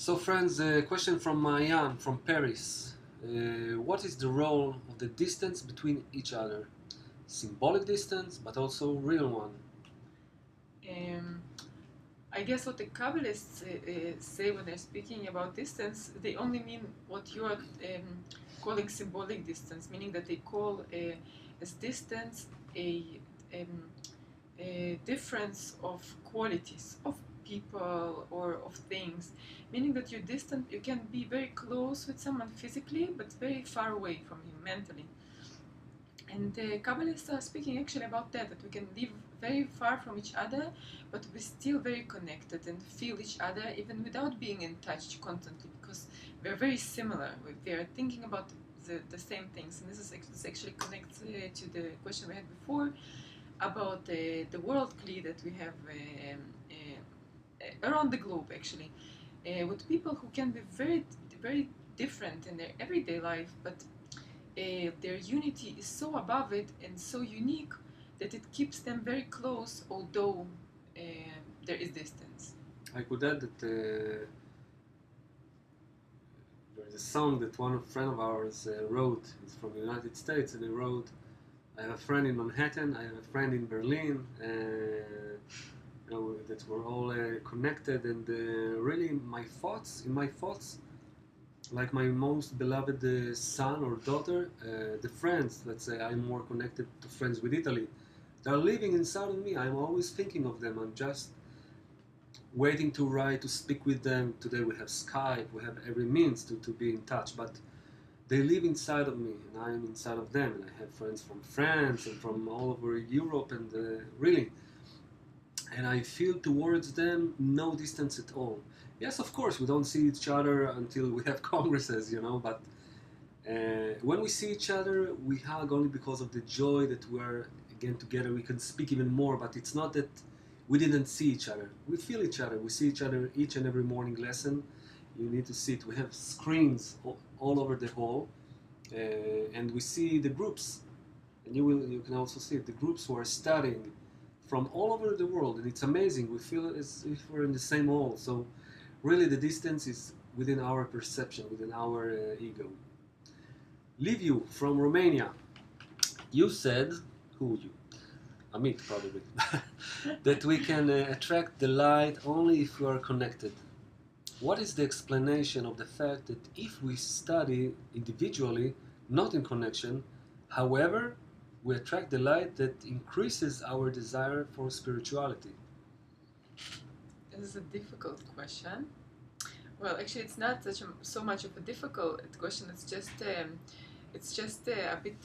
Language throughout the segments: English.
So friends, a question from Mayan from Paris. What is the role of the distance between each other? Symbolic distance, but also real one. Um, I guess what the Kabbalists say when they're speaking about distance, they only mean what you are calling symbolic distance, meaning that they call as distance um, a difference of qualities of people or of things, meaning that you're distant. You can be very close with someone physically, but very far away from him mentally. And the Kabbalists are speaking actually about that we can live very far from each other, but we're still very connected and feel each other even without being in touch constantly, because we're very similar. We are thinking about the same things. And this actually connects to the question we had before about the world kli that we have around the globe, actually, with people who can be very different in their everyday life, but their unity is so above it and so unique that it keeps them very close, although there is distance. I could add that there's a song that one friend of ours wrote. He's from the United States, and he wrote, "I have a friend in Manhattan, I have a friend in Berlin, that we're all connected, and really in my thoughts, like my most beloved son or daughter, the friends, let's say I'm more connected to friends with Italy. They're living inside of me. I'm always thinking of them. I'm just waiting to write, to speak with them. Today we have Skype, we have every means to be in touch, but they live inside of me, and I'm inside of them. And I have friends from France and from all over Europe, and really, and I feel towards them no distance at all. Yes, of course, we don't see each other until we have congresses, but when we see each other, we hug only because of the joy that we're again together. We can speak even more, but it's not that we didn't see each other. We feel each other. We see each other each and every morning lesson. You need to see it. We have screens all over the hall, and we see the groups, and you can also see it, the groups who are studying from all over the world, and it's amazing. We feel as if we're in the same hall. So really the distance is within our perception, within our ego. Liviu from Romania, you said, who you? Amit probably, that we can attract the light only if we are connected. What is the explanation of the fact that if we study individually, not in connection, however, we attract the light that increases our desire for spirituality? This is a difficult question. Well, actually, it's not so much of a difficult question. It's just a bit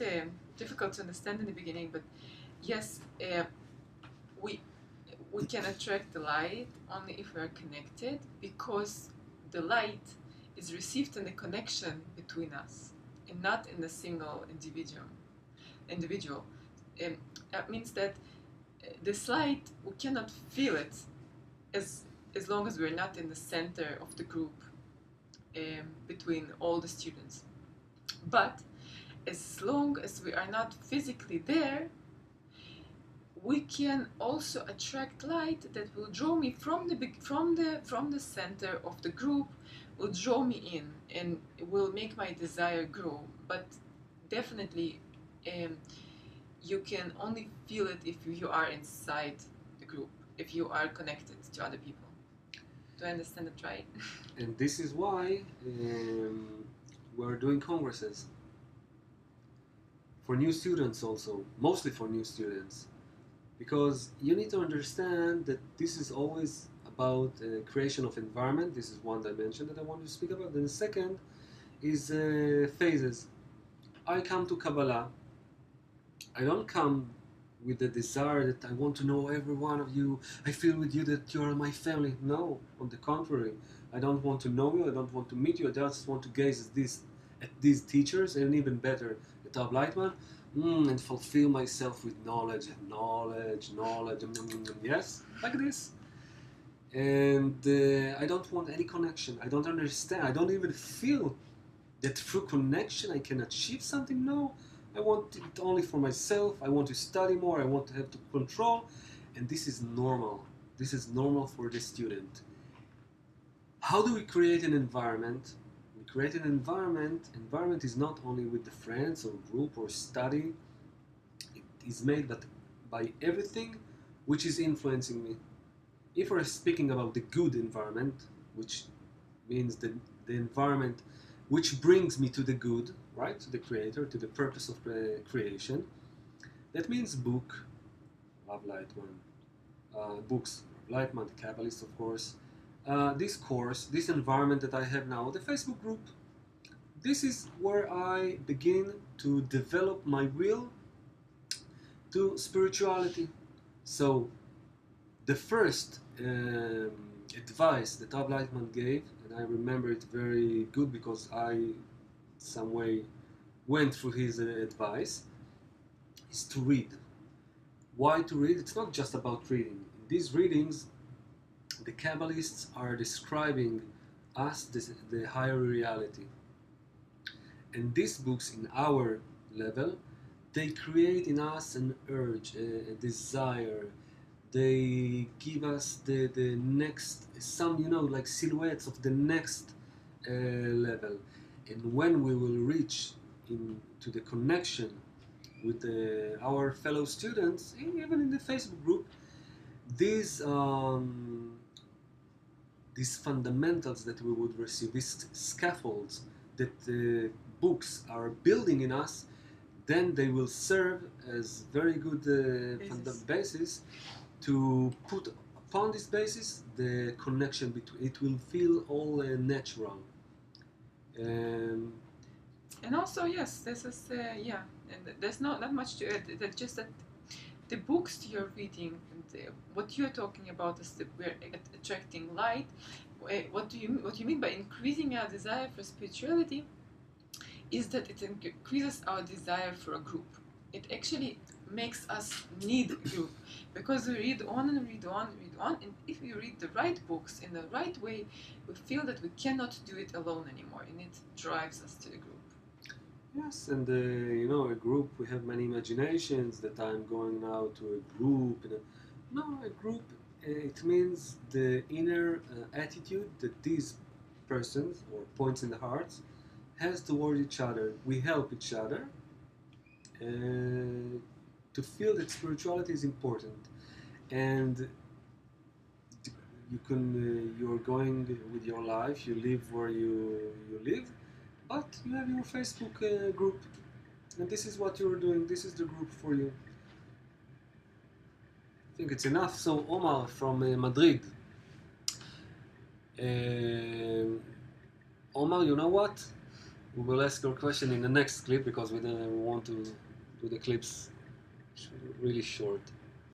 difficult to understand in the beginning. But yes, we can attract the light only if we are connected, because the light is received in the connection between us and not in a single individual. That means that this light, we cannot feel it as long as we're not in the center of the group between all the students. But as long as we are not physically there, we can also attract light that will draw me from the center of the group, will draw me in, and will make my desire grow. But definitely, you can only feel it if you are inside the group, if you are connected to other people. Do I understand it right? And this is why we're doing congresses. For new students also, mostly for new students. Because you need to understand that this is always about creation of environment. This is one dimension that I want to speak about. Then the second is phases. I come to Kabbalah. I don't come with the desire that I want to know every one of you. I feel with you that you are my family. No, on the contrary. I don't want to know you. I don't want to meet you. I just want to gaze at these teachers, and even better, the Tab Lightman, and fulfill myself with knowledge, yes, like this. And I don't want any connection. I don't understand. I don't even feel that through connection I can achieve something. No, I want it only for myself. I want to study more. I want to have to control. And this is normal. This is normal for the student. How do we create an environment? We create an environment. Environment is not only with the friends or group or study. It is made by everything which is influencing me. If we're speaking about the good environment, which means the environment which brings me to the good, right, to the creator, to the purpose of creation, that means book, Love Lightman, books, Lightman, the Kabbalist, of course, this course, this environment that I have now, the Facebook group. This is where I begin to develop my will to spirituality. So the first advice that Rav Lightman gave, and I remember it very good because I some way went through his advice, is to read. Why to read? It's not just about reading. In these readings, the Kabbalists are describing us the higher reality. And these books, in our level, they create in us an urge, a desire. They give us the next, some, like silhouettes of the next level. And when we will reach into the connection with our fellow students, even in the Facebook group, these fundamentals that we would receive, these scaffolds that the books are building in us, then they will serve as very good basis to put upon this basis the connection between. It will feel all natural. And also, yes, this is and there's not much to add. That just that the books you're reading and what you're talking about is that we're attracting light. What you mean by increasing our desire for spirituality is that it increases our desire for a group. It actually makes us need a group because we read on and read on and read on, and if we read the right books in the right way, we feel that we cannot do it alone anymore, and it drives us to the group. Yes, and a group, we have many imaginations that I'm going now to a group. No, a group, it means the inner attitude that these persons or points in the hearts has toward each other. We help each other to feel that spirituality is important. And you're going with your life, you live where you live, but you have your Facebook group, and this is what you're doing. This is the group for you. I think it's enough. So Omar from Madrid. Omar, you know what? We will ask your question in the next clip because we want to do the clips really short.